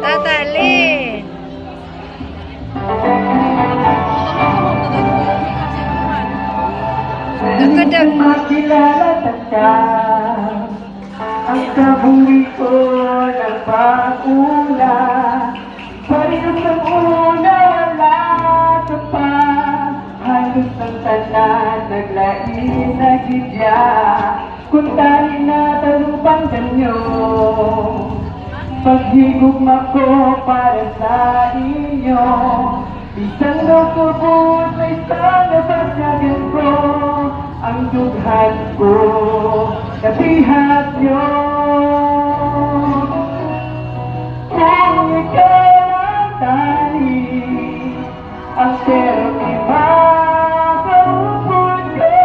Tatali. Nagkadag. Makilala ka, ang kabuhi ko nagpaula. Parehas ang una, wala ka pa. Halos ang tanan, naglain na gidya. Kung tayo na talupang ganyo, paghigugma ko para sa inyo. Isang nakabot na isang napagyagan ko, ang dughan ko, nabihat nyo. Kung ikaw ang tali, ang termi makaupod ko.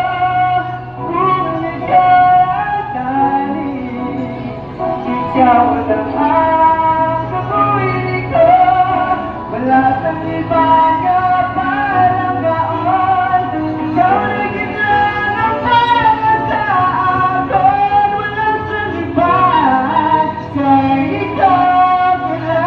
Kung ikaw ang tali, ikaw lang ang kabuhi ko. Wala sang iba nga parang gaon. Ikaw na gitna ng para sa akin. Wala sang iba kay ikaw lang.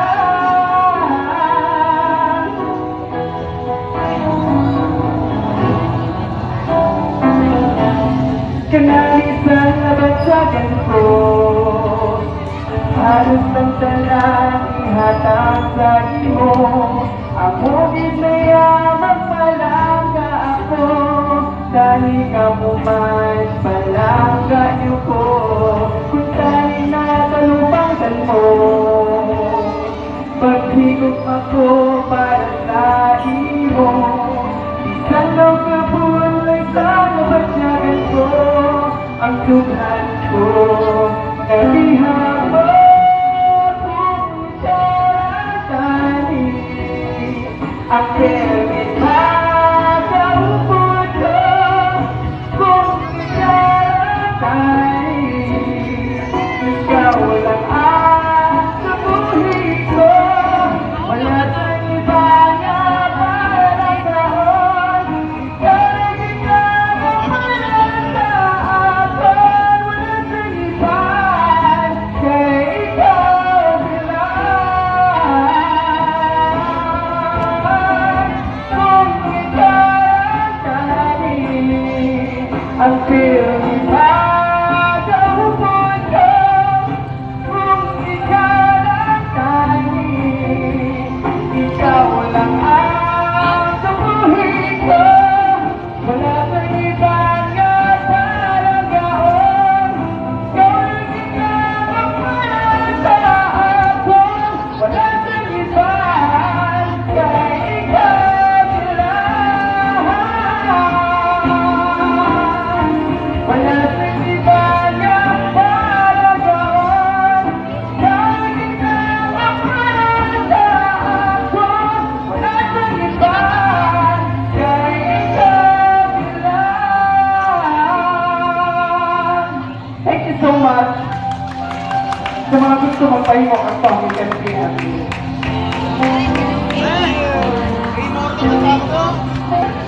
Kanalisan na bansagan ko, halos ang talang ihatag sa imo. Ako ginayamang palangga ako, dahil ka mo man palangga niyo ko. Kung tayo natalupangkan mo, paghigop ako para sa imo. Isang nagkabulay sa nabatyagan ko, ang dughan ko, nabihan mo. Ang kermit makaupod ko, kung ikatay, ikaw lang ang kabuhi ko. Wala tayong iba nga parang taon. Ikaw lang ikaw ang para sa akin. Wala tayong iba kay ikaw lang. Ang pirmi pagkaupod ko, kung ikaw lang tani, ikaw lang ang kabuhi ko. Wala pang iba nga parang gaon. Ikaw lang ikaw ang para sa ako. Wala pang iba kay ikaw lang. Wala sang iba nga para gaon. Ikaw ikaw ang para sa ako. Wala sang iba kay ikaw lang. Thank you so much sa mga gusto magpahimok ang Tommy Campina. Thank you.